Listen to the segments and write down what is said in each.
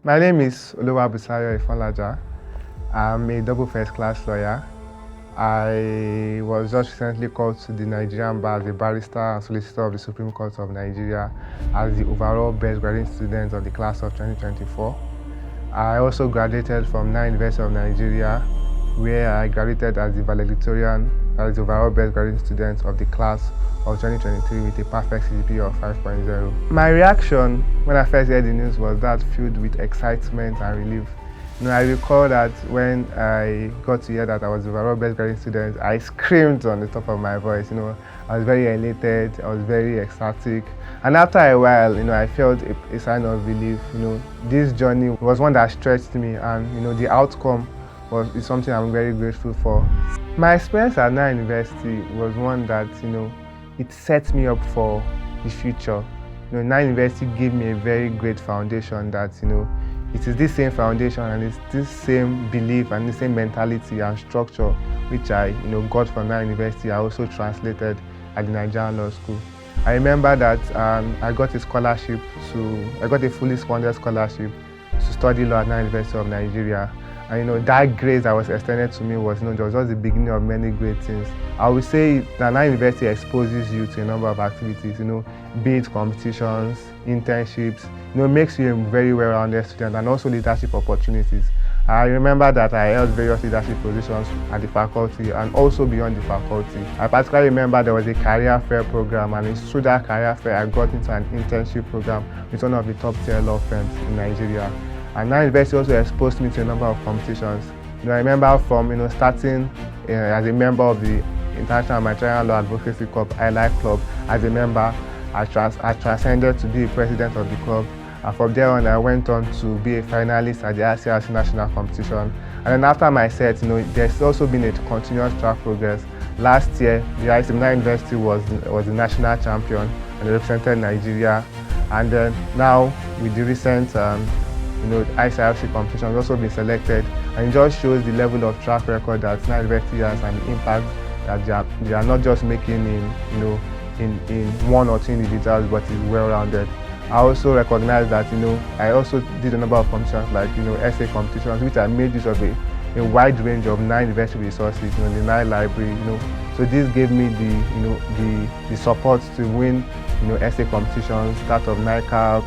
My name is Oluwabusayo Ifonlaja. I'm a double first-class lawyer. I was just recently called to the Nigerian bar as a barrister and solicitor of the Supreme Court of Nigeria as the overall best graduate student of the class of 2024. I also graduated from Nile University of Nigeria, where I graduated as the valedictorian as the overall best graduate student of the class of 2023 with a perfect CGPA of 5.0. My reaction when I first heard the news was that filled with excitement and relief. I recall that when I got to hear that I was the overall best graduate student, I screamed on the top of my voice. I was very elated, I was very ecstatic. And after a while, I felt a sign of relief. This journey was one that stretched me, and the outcome is something I'm very grateful for. My experience at Nile University was one that, it set me up for the future. Nile University gave me a very great foundation that, it is this same foundation and it's this same belief and the same mentality and structure which I, got from Nile University. I also translated at the Nigerian Law School. I remember that I got a fully funded scholarship to study law at Nile University of Nigeria. And that grace that was extended to me was just the beginning of many great things. I would say that Nile University exposes you to a number of activities, be it competitions, internships, makes you a very well-rounded student, and also leadership opportunities. I remember that I held various leadership positions at the faculty and also beyond the faculty. I particularly remember there was a career fair program, and it's through that career fair I got into an internship program with one of the top tier law firms in Nigeria. And Nile University also exposed me to a number of competitions. I remember from starting as a member of the International Nigerian Law Advocacy Club, Club. As a member, I transcended to be a president of the club. And from there on, I went on to be a finalist at the ICRC national competition. And then after my set, there's also been a continuous track progress. Last year, the Nile University was the national champion and represented Nigeria. And then now, with the recent ICRC competition has also been selected, and it just shows the level of track record that Nile University has and the impact that they are not just making in one or two individuals, but is well-rounded. I also recognize that I also did a number of competitions like essay competitions, which I made use of a wide range of Nile University resources, the Nile Library, So this gave me the support to win essay competitions, that of NICAP,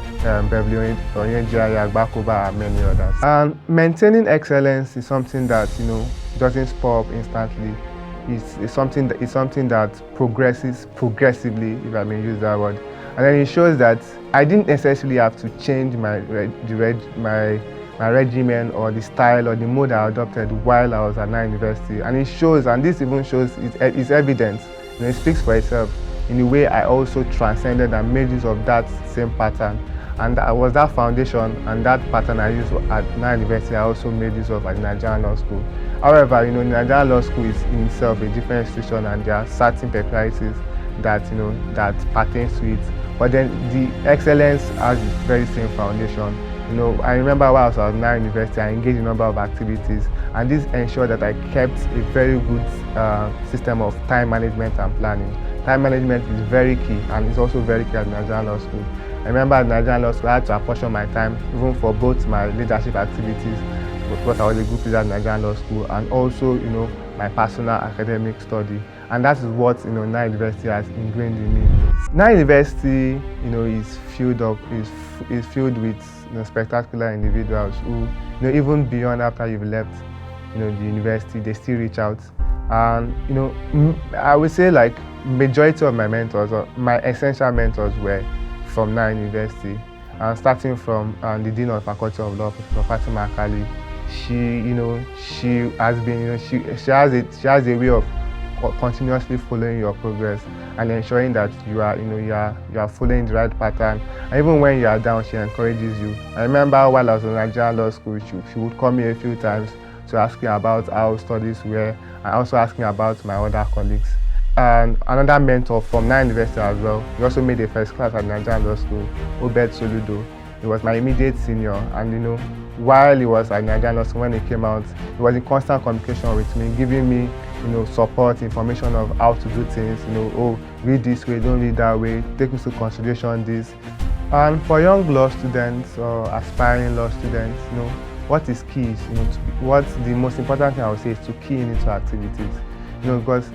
Beverly Oyenjaya, Agbakoba, and many others. And maintaining excellence is something that doesn't spur up instantly. It's something that progresses progressively, if I may use that word. And then it shows that I didn't necessarily have to change my regimen or the style or the mode I adopted while I was at Nile University. And it shows, and this even shows, it's evidence. It speaks for itself. In a way, I also transcended and made use of that same pattern. And that was that foundation and that pattern I used at Nile University, I also made use of at the Nigerian Law School. However, the Nigerian Law School is in itself a different institution, and there are certain peculiarities that pertains to it. But then the excellence has the very same foundation. I remember while I was at Nile University, I engaged in a number of activities, and this ensured that I kept a very good system of time management and planning. Time management is very key, and it's also very key at Nigerian Law School. I remember at Nigerian Law School, I had to apportion my time, even for both my leadership activities, because I was a group leader at Nigerian Law School, and also, my personal academic study. And that is what, Nile University has ingrained in me. Nile University, is filled with spectacular individuals who, even beyond after you've left, the university, they still reach out. And, I would say like majority of my mentors, or my essential mentors, were from Nile University. And starting from the Dean of the Faculty of Law, Professor Fatima Akali, she has a way of continuously following your progress and ensuring that you are following the right pattern. And even when you are down, she encourages you. I remember while I was in Nigerian Law School, she would call me a few times to ask me about how studies were, and also ask me about my other colleagues. And another mentor from Nile University as well, he also made a first class at Nigerian Law School, Obed Soludo. He was my immediate senior, and while he was at Nigerian Law School, when he came out, he was in constant communication with me, giving me support, information of how to do things, read this way, don't read that way, take into consideration this. And for young law students or aspiring law students, what is key is, what's the most important thing I would say is to key in into activities. Because,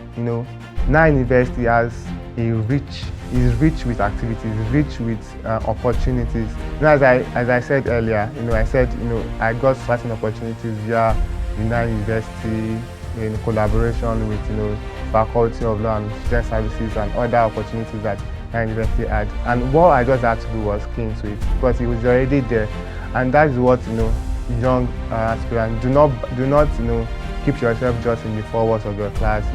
Nile University is rich with activities, rich with opportunities. As I said earlier, I said, I got certain opportunities via the Nile University in collaboration with, Faculty of Law and Student Services and other opportunities that Nile University had. And what I just had to do was key into it because it was already there. And that is what, young aspirants, do not, keep yourself just in the four walls of your class,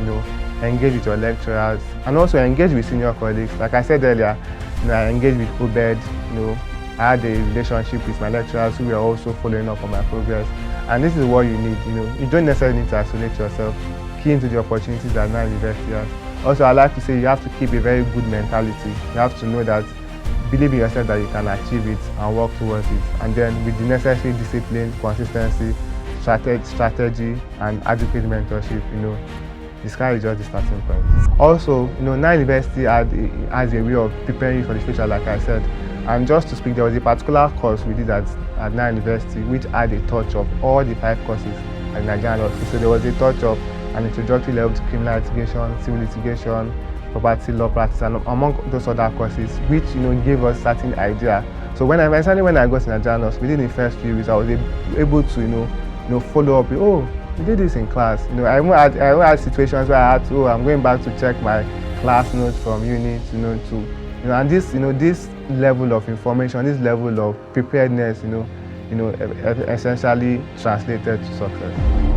engage with your lecturers and also engage with senior colleagues. Like I said earlier, I engaged with Obed, I had a relationship with my lecturers who were also following up on my progress. And this is what you need, you don't necessarily need to isolate yourself, key into the opportunities that Nile University has. Also, I like to say you have to keep a very good mentality. You have to know that, believe in yourself that you can achieve it and work towards it. And then with the necessary discipline, consistency, strategy and adequate mentorship, the sky is just the starting point. Also, Nile University has a way of preparing you for the future, like I said. And just to speak, there was a particular course we did at Nile University which had a touch of all the 5 courses at Nigerian law. So there was a touch of an introductory level to criminal litigation, civil litigation, property law practice, and among those other courses, which gave us certain idea. So when I got to Nigerian law, within the first few weeks, I was able to follow up. Oh, we did this in class. I had situations where I had to. I'm going back to check my class notes from uni. And this level of information, this level of preparedness, essentially translated to success.